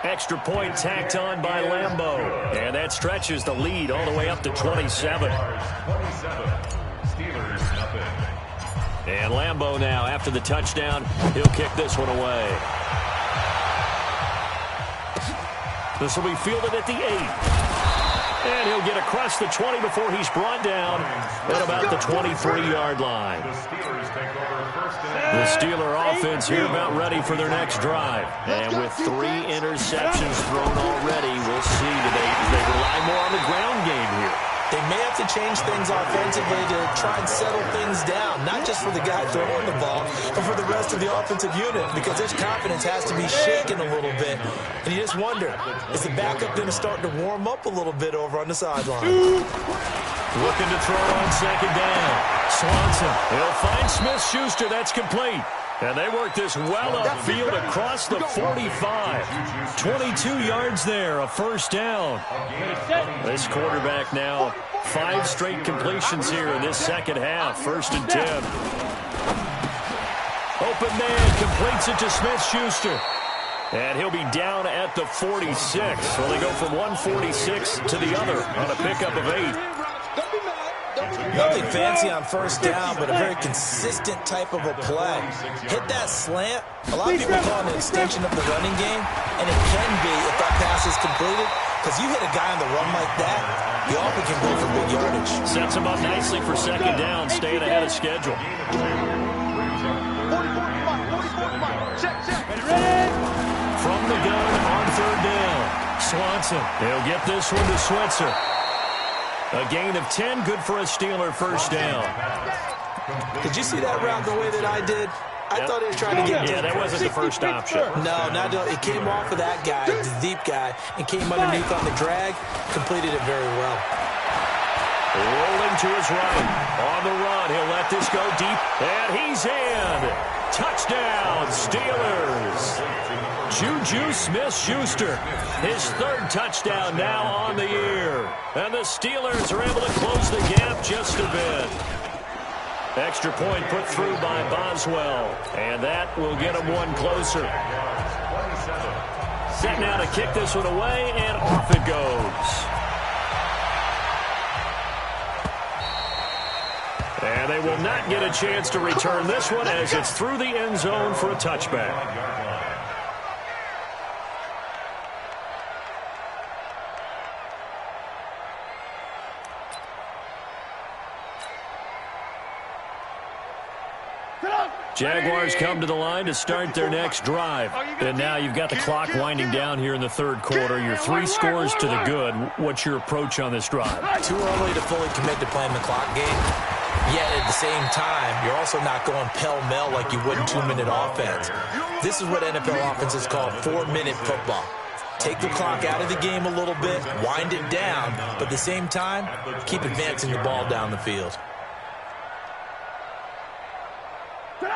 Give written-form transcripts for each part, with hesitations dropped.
Extra point tacked on by Lambo. And that stretches the lead all the way up to 27. And Lambo now, after the touchdown, he'll kick this one away. This will be fielded at the 8. And he'll get across the 20 before he's brought down at about the 23-yard line. The Steeler offense here about ready for their next drive. And with 3 interceptions thrown already, we'll see today if they rely more on the ground game here. They may have to change things offensively to try and settle things down, not just for the guy throwing the ball, but for the rest of the offensive unit, because his confidence has to be shaken a little bit. And you just wonder, is the backup going to start to warm up a little bit over on the sideline? Looking to throw on second down. Swanson, he'll find Smith-Schuster. That's complete. And they work this well upfield across the 45. 22 yards there, a first down. This quarterback now 5 straight completions here in this second half. 1st and 10. Open man completes it to Smith-Schuster. And he'll be down at the 46. Well, they go from 146 to the other on a pickup of 8. Nothing fancy on first down, but a very consistent type of a play. Hit that slant. A lot of people call it an extension of the running game, and it can be if that pass is completed, because you hit a guy on the run like that, he often can go for big yardage. Sets him up nicely for second down, staying ahead of schedule. From the gun on 3rd down. Swanson, he'll get this one to Switzer. A gain of 10, good for a Steeler first down. Did you see that route the way that I did? I thought he was trying to get... Yeah, that wasn't the first option. No, it came off of that guy, the deep guy, and came underneath on the drag, completed it very well. Rolling to his right. On the run, he'll let this go deep, and he's in. Touchdown, Steelers. Juju Smith-Schuster, his 3rd touchdown now on the year. And the Steelers are able to close the gap just a bit. Extra point put through by Boswell, and that will get him one closer. Set now to kick this one away, and off it goes. And they will not get a chance to return this one as it's through the end zone for a touchback. Jaguars come to the line to start their next drive. And now you've got the clock winding down here in the 3rd quarter. You're 3 scores to the good. What's your approach on this drive? Too early to fully commit to playing the clock game. Yet at the same time, you're also not going pell-mell like you would in 2-minute offense. This is what NFL offenses call 4-minute football. Take the clock out of the game a little bit, wind it down, but at the same time, keep advancing the ball down the field.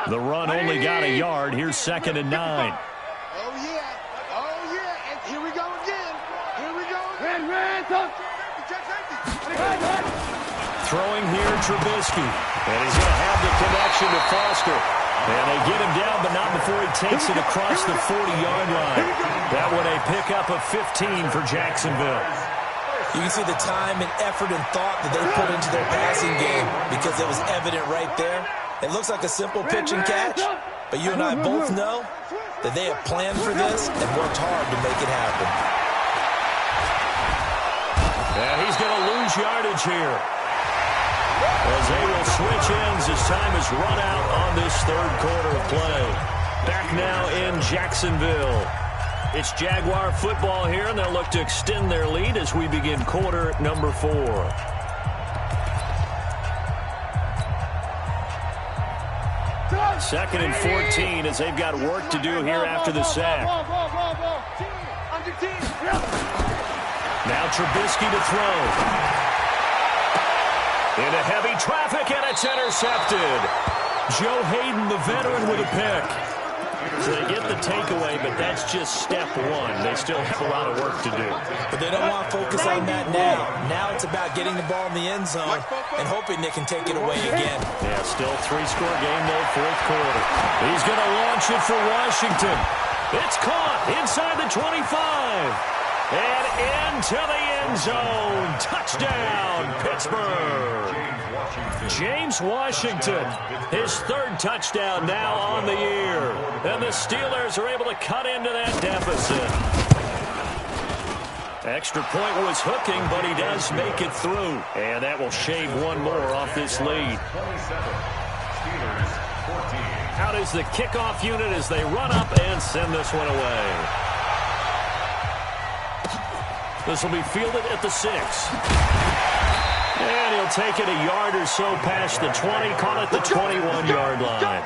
The run only got a yard. Here's 2nd and 9. Oh, yeah. Oh, yeah. And here we go again. Here we go again. Throwing here, Trubisky. And he's going to have the connection to Foster. And they get him down, but not before he takes it across the 40-yard line. That one a pickup of 15 for Jacksonville. You can see the time and effort and thought that they put into their passing game because it was evident right there. It looks like a simple pitch and catch, but you and I both know that they have planned for this and worked hard to make it happen. And he's going to lose yardage here, as they will switch ends as time is run out on this 3rd quarter of play. Back now in Jacksonville. It's Jaguar football here, and they'll look to extend their lead as we begin quarter number 4. 2nd and 14 as they've got work to do here after the sack. Now Trubisky to throw. Into heavy traffic, and it's intercepted. Joe Hayden, the veteran, with a pick. So they get the takeaway, but that's just step 1. They still have a lot of work to do. But they don't want to focus on that now. Now it's about getting the ball in the end zone and hoping they can take it away again. Yeah, still 3-score game, though, 4th quarter. He's going to launch it for Washington. It's caught inside the 25. And into the end zone. Touchdown, Pittsburgh. James Washington, his third touchdown now on the year. And the Steelers are able to cut into that deficit. Extra point was hooking, but he does make it through. And that will shave one more off this lead. Out is the kickoff unit as they run up and send this one away. This will be fielded at the 6. And he'll take it a yard or so past the 20, caught at the 21-yard line.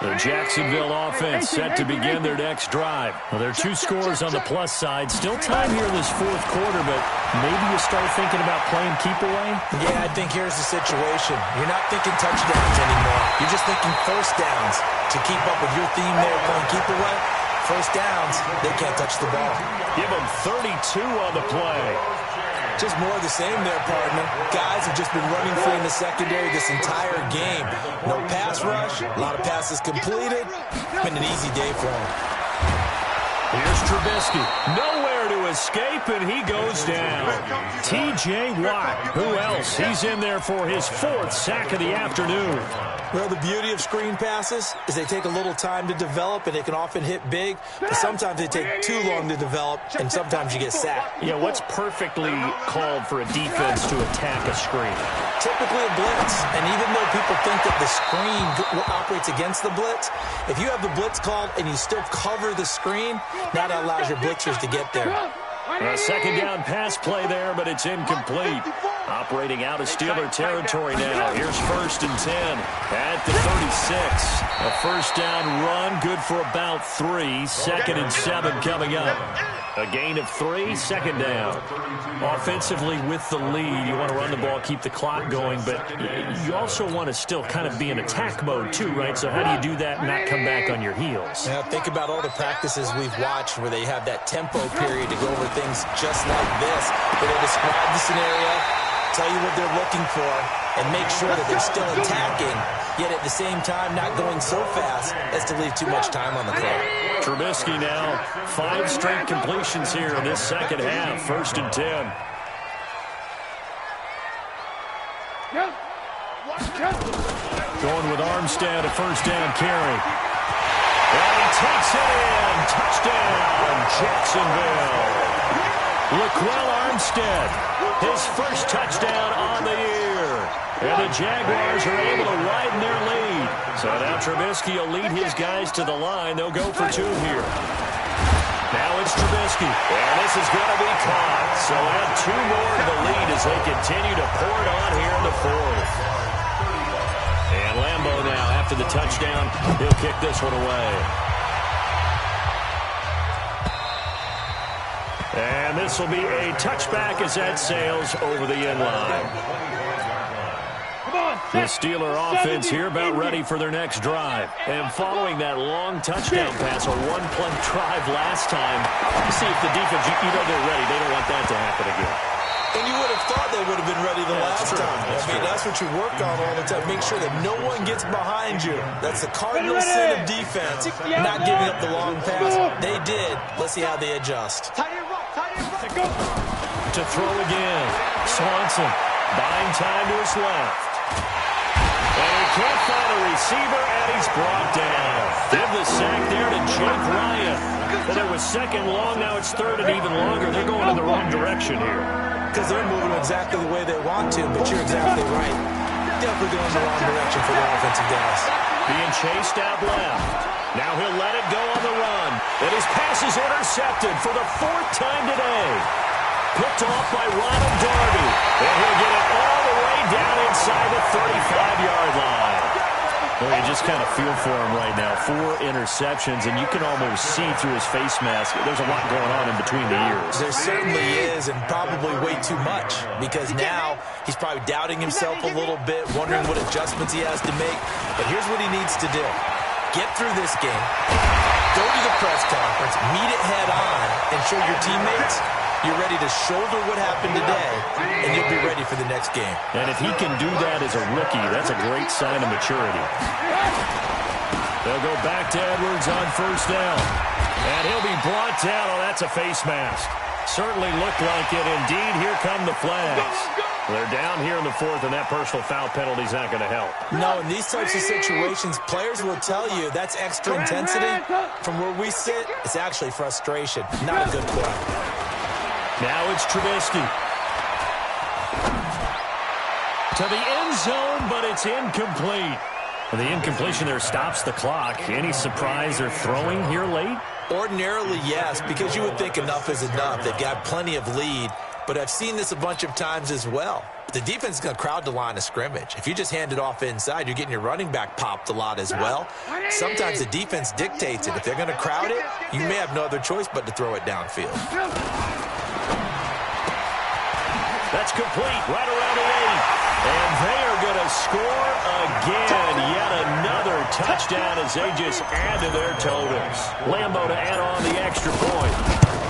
The Jacksonville offense set to begin their next drive. Well, there are 2 scores on the plus side. Still time here in this fourth quarter, but maybe you start thinking about playing keep away? Yeah, I think here's the situation. You're not thinking touchdowns anymore. You're just thinking first downs. To keep up with your theme there, playing keep away, first downs, they can't touch the ball. Give them 32 on the play. Just more of the same there, partner. Guys have just been running free in the secondary this entire game. No pass rush, a lot of passes completed. Been an easy day for him. Here's Trubisky. Nowhere to escape, and he goes down. T.J. Watt. Who else? He's in there for his 4th sack of the afternoon. Well, the beauty of screen passes is they take a little time to develop, and they can often hit big, but sometimes they take too long to develop, and sometimes you get sacked. Yeah, what's perfectly called for a defense to attack a screen? Typically a blitz, and even though people think that the screen operates against the blitz, if you have the blitz called and you still cover the screen, that allows your blitzers to get there. A second down pass play there, but it's incomplete. Operating out of Steeler territory now. Here's 1st and 10 at the 36. A first down run, good for about 3. 2nd and 7 coming up. A gain of 3, second down. Offensively with the lead, you want to run the ball, keep the clock going, but you also want to still kind of be in attack mode too, right? So how do you do that and not come back on your heels? Now think about all the practices we've watched where they have that tempo period to go over things just like this, where they describe the scenario, tell you what they're looking for, and make sure that they're still attacking, yet at the same time not going so fast as to leave too much time on the clock. Trubisky now, 5 straight completions here in this second half. 1st and 10. Going with Armstead, a first down carry. And he takes it in. Touchdown, Jacksonville. Laquell Armstead, his first touchdown on the year. And the Jaguars are able to widen their lead. So now Trubisky will lead his guys to the line. They'll go for 2 here. Now it's Trubisky. And this is going to be caught. So add 2 more to the lead as they continue to pour it on here in the 4th. And Lambeau now, after the touchdown, he'll kick this one away. And this will be a touchback as that sails over the end line. The Steeler offense here about ready for their next drive. And following that long touchdown pass, a 1-play drive last time, see if the defense, you know they're ready. They don't want that to happen again. And you would have thought they would have been ready the last time. That's what you work on all the time. Make sure that no one gets behind you. That's the cardinal sin of defense, not giving up the long pass. They did. Let's see how they adjust. To throw again. Swanson buying time to his left. And he can't find a receiver, and he's brought down. Give the sack there to Jake Ryan. Well, it was 2nd long, now it's 3rd and even longer. They're going in the wrong direction here. Because they're moving exactly the way they want to, but you're exactly right. Definitely going in the wrong direction for the offensive guys. Being chased out left. Now he'll let it go on the run. And his pass is intercepted for the 4th time today. Picked off by Ronald Darby. And he'll get it all the way down inside the 35-yard line. Well, you just kind of feel for him right now. 4 interceptions, and you can almost see through his face mask. There's a lot going on in between the ears. There certainly is, and probably way too much, because now he's probably doubting himself a little bit, wondering what adjustments he has to make. But here's what he needs to do. Get through this game, go to the press conference, meet it head on, and show your teammates You're ready to shoulder what happened today, and you'll be ready for the next game. And if he can do that as a rookie, that's a great sign of maturity. They'll go back to Edwards on first down. And he'll be brought down. Oh, that's a face mask. Certainly looked like it. Indeed, here come the flags. They're down here in the fourth, and that personal foul penalty is not going to help. No, in these types of situations, players will tell you that's extra intensity. From where we sit, it's actually frustration. Not a good play. Now it's Trubisky. To the end zone, but it's incomplete. The incompletion there stops the clock. Any surprise they're throwing here late? Ordinarily, yes, because you would think enough is enough. They've got plenty of lead, but I've seen this a bunch of times as well. The defense is going to crowd the line of scrimmage. If you just hand it off inside, you're getting your running back popped a lot as well. Sometimes the defense dictates it. If they're going to crowd it, you may have no other choice but to throw it downfield. That's complete right around the 8. And they are going to score again. Yet another touchdown as they just add to their totals. Lambeau to add on the extra point.